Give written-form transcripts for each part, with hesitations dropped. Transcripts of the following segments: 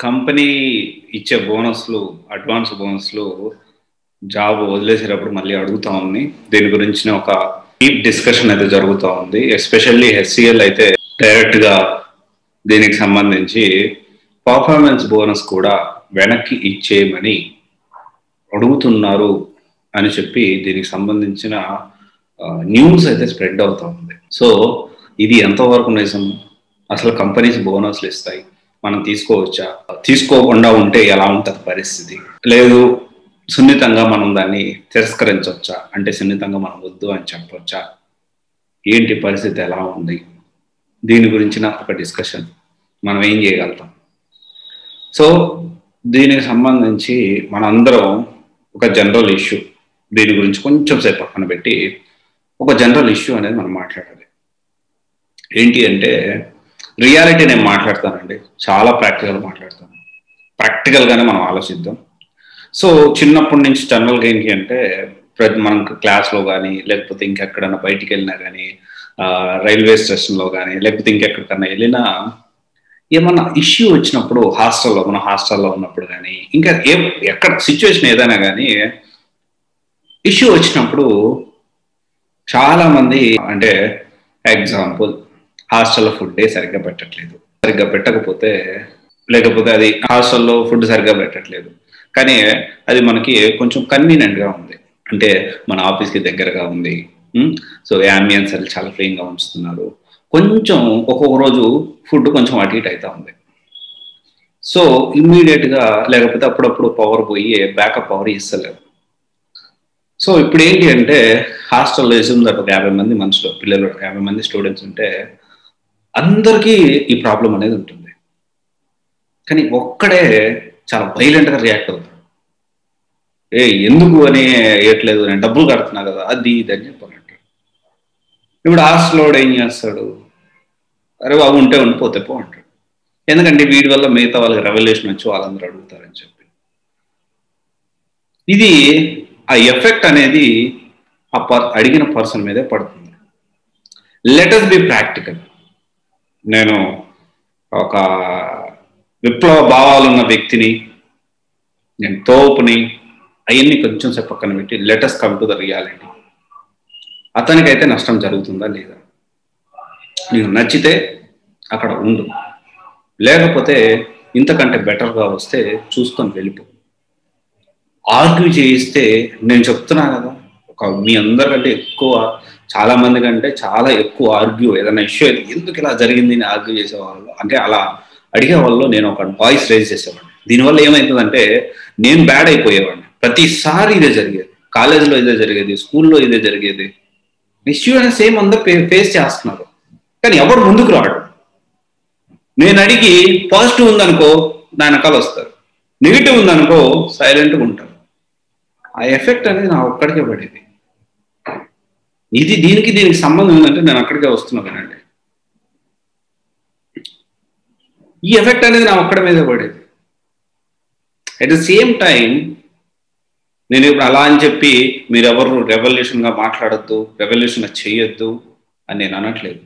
Company ఇచ్చే బోనస్లు, advance బోనస్లు job వదిలేసేటప్పుడు మళ్ళీ అడుగుతా ఉంది. దీని గురించిన ఒక డీప్ డిస్కషన్ అయితే జరుగుతూ ఉంది. ఎస్పెషల్లీ హెచ్సిఎల్ అయితే డైరెక్ట్గా దీనికి సంబంధించి పర్ఫార్మెన్స్ బోనస్ కూడా వెనక్కి ఇచ్చేయమని అడుగుతున్నారు అని చెప్పి దీనికి సంబంధించిన న్యూస్ అయితే స్ప్రెడ్ అవుతా ఉంది. సో ఇది ఎంతవరకు నిజం? అసలు కంపెనీస్ బోనస్లు ఇస్తాయి, మనం తీసుకోవచ్చా? తీసుకోకుండా ఉంటే ఎలా ఉంటుంది పరిస్థితి? లేదు సున్నితంగా మనం దాన్ని తిరస్కరించవచ్చా? అంటే సున్నితంగా మనం వద్దు అని చెప్పవచ్చా? ఏంటి పరిస్థితి ఎలా ఉంది? దీని గురించిన ఒక డిస్కషన్, మనం ఏం చేయగలుగుతాం? సో దీనికి సంబంధించి మనందరం ఒక జనరల్ ఇష్యూ, దీని గురించి కొంచెం సేపు పక్కన పెట్టి ఒక జనరల్ ఇష్యూ అనేది మనం మాట్లాడాలి. ఏంటి అంటే రియాలిటీ నేను మాట్లాడతానండి, చాలా ప్రాక్టికల్ మాట్లాడతాను. ప్రాక్టికల్గానే మనం ఆలోచిద్దాం. సో చిన్నప్పటి నుంచి జనరల్గా ఏంటి అంటే మనం క్లాస్లో కానీ లేకపోతే ఇంకెక్కడన్నా బయటికి వెళ్ళినా కానీ, రైల్వే స్టేషన్లో కానీ లేకపోతే ఇంకెక్కడికన్నా వెళ్ళినా ఏమన్నా ఇష్యూ వచ్చినప్పుడు మన హాస్టల్లో ఉన్నప్పుడు కానీ ఇంకా ఎక్కడ సిచ్యువేషన్ ఏదైనా కానీ ఇష్యూ వచ్చినప్పుడు చాలా మంది, అంటే ఎగ్జాంపుల్ హాస్టల్లో ఫుడ్డే సరిగ్గా పెట్టట్లేదు, సరిగ్గా పెట్టకపోతే లేకపోతే అది హాస్టల్లో ఫుడ్ సరిగ్గా పెట్టట్లేదు కానీ అది మనకి కొంచెం కన్వీనియంట్గా ఉంది, అంటే మన ఆఫీస్కి దగ్గరగా ఉంది, సో యాంబియన్స్ అది చాలా క్లీన్గా ఉంచుతున్నారు, కొంచెం ఒక్కొక్క రోజు ఫుడ్ కొంచెం అటు ఇటు అవుతా ఉంది. సో ఇమ్మీడియట్గా లేకపోతే అప్పుడప్పుడు పవర్ పోయి బ్యాకప్ పవర్ ఇస్తలేదు. సో ఇప్పుడు ఏంటి అంటే హాస్టల్లో వేసింది ఒక 50 మంది మనుషులు, పిల్లలు 50 మంది స్టూడెంట్స్ ఉంటే అందరికీ ఈ ప్రాబ్లం అనేది ఉంటుంది. కానీ ఒక్కడే చాలా వైలెంట్గా రియాక్ట్ అవుతాడు. ఎందుకు అని వేయట్లేదు, నేను డబ్బులు కడుతున్నా కదా అది ఇది అని చెప్పాలంటాడు. ఇప్పుడు హాస్టల్లోడు ఏం చేస్తాడు? అరే బాబు ఉంటే ఉండిపోతే పో అంటాడు. ఎందుకంటే వీడి వల్ల మిగతా వాళ్ళకి రెవల్యూషన్ వచ్చి వాళ్ళందరూ అడుగుతారని చెప్పి. ఇది ఆ ఎఫెక్ట్ అనేది అడిగిన పర్సన్ మీదే పడుతుంది. Let us be practical. నేను ఒక విప్లవ భావాలున్న వ్యక్తిని, నేను తోపుని, అవన్నీ కొంచెం సేపు పక్కన పెట్టి let us come to the reality. అతనికైతే నష్టం జరుగుతుందా లేదా? నీకు నచ్చితే అక్కడ ఉండు, లేకపోతే ఇంతకంటే బెటర్గా వస్తే చూసుకొని వెళ్ళిపో. ఆర్గ్యూ చేయిస్తే నేను చెప్తున్నా కదా, మీ అందరికంటే ఎక్కువ, చాలా మంది కంటే చాలా ఎక్కువ ఆర్గ్యూ, ఏదైనా ఇష్యూ అయితే ఎందుకు ఇలా జరిగింది అని ఆర్గ్యూ చేసేవాళ్ళు, అంటే అలా అడిగే వాళ్ళు నేను ఒక వాయిస్ రేజ్ చేసేవాడిని. దీనివల్ల ఏమవుతుందంటే నేను బ్యాడ్ అయిపోయేవాడిని. ప్రతిసారి ఇదే జరిగేది, కాలేజీలో ఇదే జరిగేది, స్కూల్లో ఇదే జరిగేది. ఇష్యూ అనేది సేమ్ అందరు ఫేస్ చేస్తున్నారు కానీ ఎవరు ముందుకు రాడు. నేను అడిగి పాజిటివ్ ఉందనుకో నా వెనకాల వస్తారు, నెగిటివ్ ఉందనుకో సైలెంట్గా ఉంటారు. ఆ ఎఫెక్ట్ అనేది నా ఒక్కడికే పడేది. దీనికి సంబంధం ఏంటంటే నేను అక్కడికే వస్తున్నానండి. ఈ ఎఫెక్ట్ అనేది నా ఒక్కడి మీద పడేది. అట్ ద సేమ్ టైం నేను ఇప్పుడు అలా అని చెప్పి మీరెవరు రెవల్యూషన్గా మాట్లాడద్దు, రెవల్యూషన్గా చేయొద్దు అని నేను అనట్లేదు.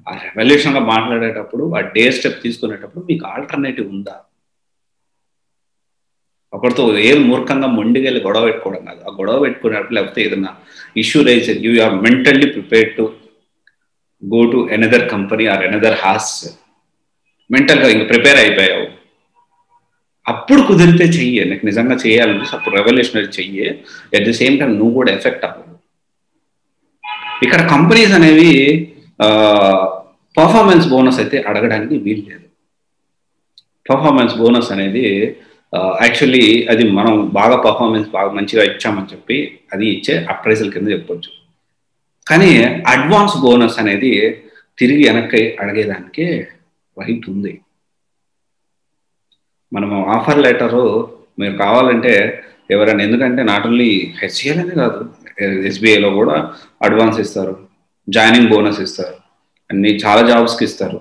ఆ రెవల్యూషన్గా మాట్లాడేటప్పుడు, ఆ డే స్టెప్ తీసుకునేటప్పుడు మీకు ఆల్టర్నేటివ్ ఉందా? ఒకరితో ఏం మూర్ఖంగా మొండికెళ్ళి గొడవ పెట్టుకోవడం కాదు. ఆ గొడవ పెట్టుకునేటప్పుడు లేకపోతే ఏదన్నా issue raise, you are mentally prepared to go to another company or another house. మెంటల్గా ఇంక ప్రిపేర్ అయిపోయావు, అప్పుడు కుదిరితే చెయ్యి. నీకు నిజంగా చేయాలనిపిస్తే అప్పుడు రెవల్యూషనరీ చెయ్యి. అట్ ది సేమ్ టైం నువ్వు కూడా ఎఫెక్ట్ అవ్వదు. ఇక్కడ కంపెనీస్ అనేవి పర్ఫార్మెన్స్ బోనస్ అయితే అడగడానికి వీలు లేదు. పర్ఫార్మెన్స్ బోనస్ అనేది యాక్చువల్లీ అది మనం పర్ఫార్మెన్స్ బాగా మంచిగా ఇచ్చామని చెప్పి అది ఇచ్చే అప్రైజల్ కింద చెప్పొచ్చు. కానీ అడ్వాన్స్ బోనస్ అనేది తిరిగి వెనక్కి అడిగేదానికి రైట్ ఉంది. మనము ఆఫర్ లెటరు మీరు కావాలంటే ఎవరైనా, ఎందుకంటే నాట్ ఓన్లీ హెచ్సిఎల్ అనే కాదు, ఎస్బీఐలో కూడా అడ్వాన్స్ ఇస్తారు, జాయినింగ్ బోనస్ ఇస్తారు, అన్ని చాలా జాబ్స్కి ఇస్తారు,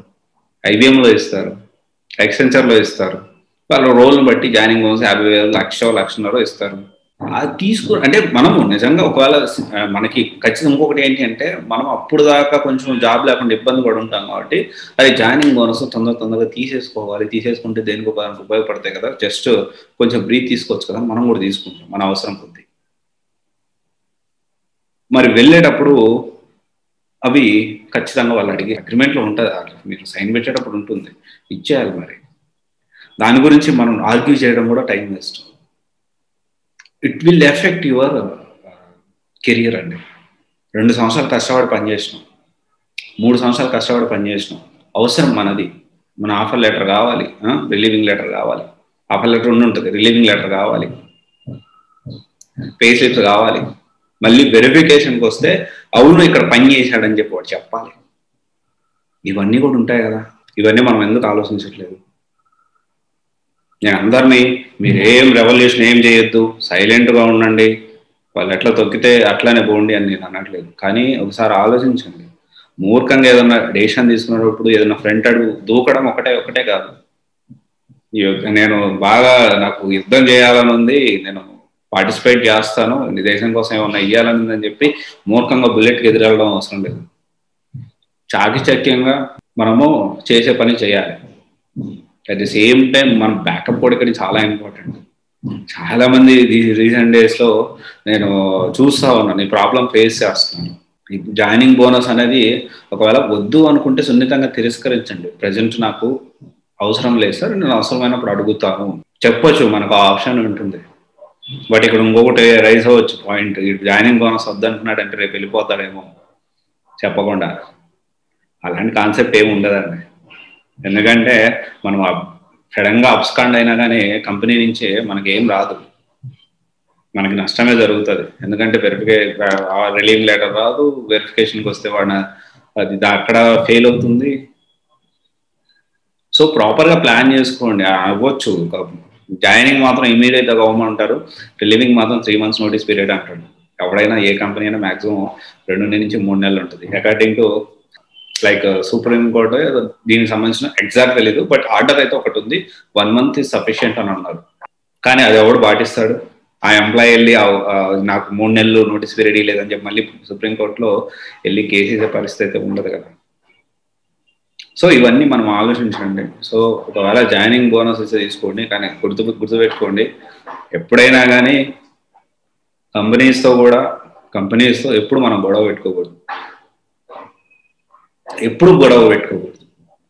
ఐబిఎంలో ఇస్తారు, ఎక్సెంచర్లో ఇస్తారు. వాళ్ళ రోల్ని బట్టి జాయినింగ్ బోనస్ 50,000, 1,00,000, 1,50,000 ఇస్తారు. అది అంటే మనము నిజంగా ఒకవేళ మనకి ఖచ్చితంగా ఇంకొకటి ఏంటి అంటే మనం అప్పుడు దాకా కొంచెం జాబ్ లేకుండా ఇబ్బంది పడి ఉంటాం కాబట్టి అది జాయినింగ్ బోనస్ తొందరగా తీసేసుకోవాలి, తీసేసుకుంటే దేనికి ఉపయోగపడతాయి కదా, జస్ట్ కొంచెం బ్రీత్ తీసుకోవచ్చు కదా, మనం కూడా తీసుకుంటాం మన అవసరం కొద్ది. మరి వెళ్ళేటప్పుడు అవి ఖచ్చితంగా వాళ్ళు అడిగే అగ్రిమెంట్లో ఉంటుంది, మీరు సైన్ పెట్టేటప్పుడు ఉంటుంది, ఇచ్చేయాలి. మరి దాని గురించి మనం ఆర్గ్యూ చేయడం కూడా time waste. It will effect your career అండి. 2 సంవత్సరాలు కష్టపడి పనిచేసినాం, 3 సంవత్సరాలు కష్టపడి పనిచేసినాం, అవసరం మనది. మన ఆఫర్ లెటర్ కావాలి, రిలీవింగ్ లెటర్ కావాలి, ఆఫర్ లెటర్ ఉంటుంది, రిలీవింగ్ లెటర్ కావాలి, పే స్లిప్స్ కావాలి, మళ్ళీ వెరిఫికేషన్కి వస్తే అవును ఇక్కడ పని చేశాడని చెప్పి వాడు చెప్పాలి. ఇవన్నీ కూడా ఉంటాయి కదా, ఇవన్నీ మనం ఎందుకు ఆలోచించట్లేదు? నేను అందరినీ మీరు ఏం రెవల్యూషన్ ఏం చేయొద్దు, సైలెంట్గా ఉండండి, వాళ్ళు ఎట్లా తొక్కితే అట్లానే పోండి అని నేను అనట్లేదు. కానీ ఒకసారి ఆలోచించండి, మూర్ఖంగా ఏదైనా డెసిషన్ తీసుకునేటప్పుడు ఏదైనా ఫ్రంట్ అడుగు దూకడం ఒకటే కాదు. నేను బాగా నాకు యుద్ధం చేయాలని ఉంది, నేను పార్టిసిపేట్ చేస్తాను, నీ దేశం కోసం ఏమన్నా ఇయ్యాలని ఉందని చెప్పి మూర్ఖంగా బుల్లెట్కి ఎదురెళ్ళడం అవసరం లేదు. చాకచక్యంగా మనము చేసే పని చేయాలి. అట్ ది సేమ్ టైం మన బ్యాకప్ కూడా ఇక్కడ చాలా ఇంపార్టెంట్. చాలా మంది రీసెంట్ డేస్ లో నేను చూస్తా ఉన్నాను, ఈ ప్రాబ్లం ఫేస్ చేస్తున్నాను. జాయినింగ్ బోనస్ అనేది ఒకవేళ వద్దు అనుకుంటే సున్నితంగా తిరస్కరించండి. ప్రజెంట్ నాకు అవసరం లేదు సార్, నేను అవసరమైనప్పుడు అడుగుతాను చెప్పొచ్చు, మనకు ఆ ఆప్షన్ ఉంటుంది. బట్ ఇక్కడ ఇంకొకటి రైజ్ అవ్వచ్చు పాయింట్, జాయినింగ్ బోనస్ వద్దంటున్నాడు అంటే రేపు వెళ్ళిపోతాడేమో చెప్పకుండా. అలాంటి కాన్సెప్ట్ ఏమి ఉండదండి. ఎందుకంటే మనం సడన్గా అబ్స్కాండ్ అయినా కానీ కంపెనీ నుంచే మనకి ఏం రాదు, మనకి నష్టమే జరుగుతుంది. ఎందుకంటే రిలీవింగ్ లెటర్ రాదు, వెరిఫికేషన్కి వస్తే వాడు అది అక్కడ ఫెయిల్ అవుతుంది. సో ప్రాపర్గా ప్లాన్ చేసుకోండి. అవ్వచ్చు జాయినింగ్ మాత్రం ఇమీడియట్గా అవ్వమంటారు, రిలీవింగ్ మాత్రం 3 months నోటీస్ పీరియడ్ అంటాడు. ఎవడైనా ఏ కంపెనీ అయినా మాక్సిమం 2 నుంచి 3 నెలలు ఉంటుంది. According to like supreme court దీనికి సంబంధించిన ఎగ్జాక్ట్ తెలియదు, బట్ ఆర్డర్ అయితే ఒకటి ఉంది, 1 month is సఫిషియంట్ అని అన్నారు. కానీ అది ఎవడు పాటిస్తాడు? ఆ ఎంప్లాయీ వెళ్ళి నాకు 3 నెలలు నోటీస్ పీరియడ్ లేదని చెప్పి మళ్ళీ సుప్రీంకోర్టులో వెళ్ళి కేసు వేసే పరిస్థితి ఉండదు కదా. సో ఇవన్నీ మనం ఆలోచించండి. సో ఒకవేళ జాయినింగ్ బోనస్ ఇస్తే తీసుకోండి, కానీ గుర్తుపెట్టుకోండి, ఎప్పుడైనా కానీ కంపెనీస్తో ఎప్పుడు మనం గొడవ పెట్టుకోకూడదు,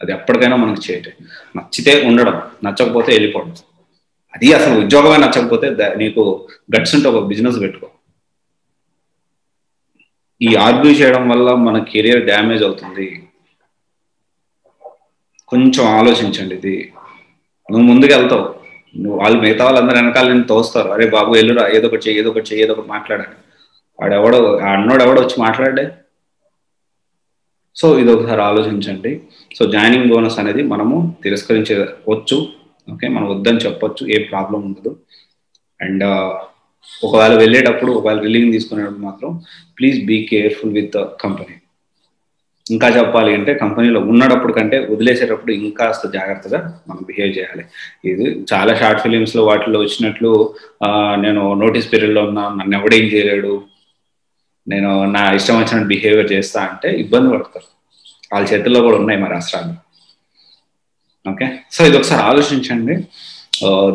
అది ఎప్పటికైనా మనకు చేయటం. నచ్చితే ఉండడం, నచ్చకపోతే వెళ్ళిపోవడం. అది అసలు ఉద్యోగమే నచ్చకపోతే నీకు గట్స్ ఉంటే ఒక బిజినెస్ పెట్టుకో. ఈ ఆర్గ్యూ చేయడం వల్ల మన కెరియర్ డ్యామేజ్ అవుతుంది. కొంచెం ఆలోచించండి. ఇది నువ్వు ముందుకు వెళ్తావు, వాళ్ళు మిగతా వాళ్ళందరూ వెనకాల నేను తోస్తారు, అరే బాబు వెళ్ళురా, ఏదో ఒకటి మాట్లాడాలి. వాడెవడో అన్నోడు వచ్చి మాట్లాడే. సో ఇది ఒకసారి ఆలోచించండి. సో జాయినింగ్ బోనస్ అనేది మనము తిరస్కరించవచ్చు, ఓకే, మనం వద్దని చెప్పొచ్చు, ఏ ప్రాబ్లం ఉండదు. అండ్ ఒకవేళ వెళ్ళేటప్పుడు, ఒకవేళ రిలీవింగ్ తీసుకునేటప్పుడు మాత్రం please be careful with the company. ఇంకా చెప్పాలి అంటే కంపెనీలో ఉన్నప్పుడు కంటే వదిలేసేటప్పుడు ఇంకాస్త జాగ్రత్తగా మనం బిహేవ్ చేయాలి. ఇది చాలా షార్ట్ ఫిలిమ్స్లో వాటిలో వచ్చినట్లు నేను నోటీస్ పీరియడ్లో ఉన్నా, నన్ను ఎవడేం చేయలేడు, నేను నా ఇష్టం వచ్చినట్టు బిహేవియర్ చేస్తా అంటే ఇబ్బంది పడతారు. వాళ్ళ చేతుల్లో కూడా ఉన్నాయి మరి రాష్ట్రాలు. ఓకే, సో ఇది ఒకసారి ఆలోచించండి.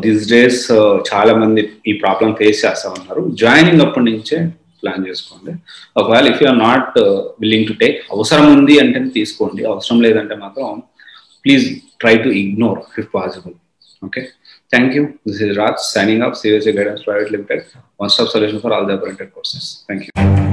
దీస్ డేస్ చాలా మంది ఈ ప్రాబ్లం ఫేస్ చేస్తూ ఉన్నారు. జాయినింగ్ అప్పటి నుంచే ప్లాన్ చేసుకోండి. ఒకవేళ if you're not willing to take, అవసరం ఉంది అంటే తీసుకోండి, అవసరం లేదంటే మాత్రం please try to ignore if possible. Okay, thank you. This is Raj signing off, CVC Guidance Private Limited, one stop solution for all the appointed courses. Thank you.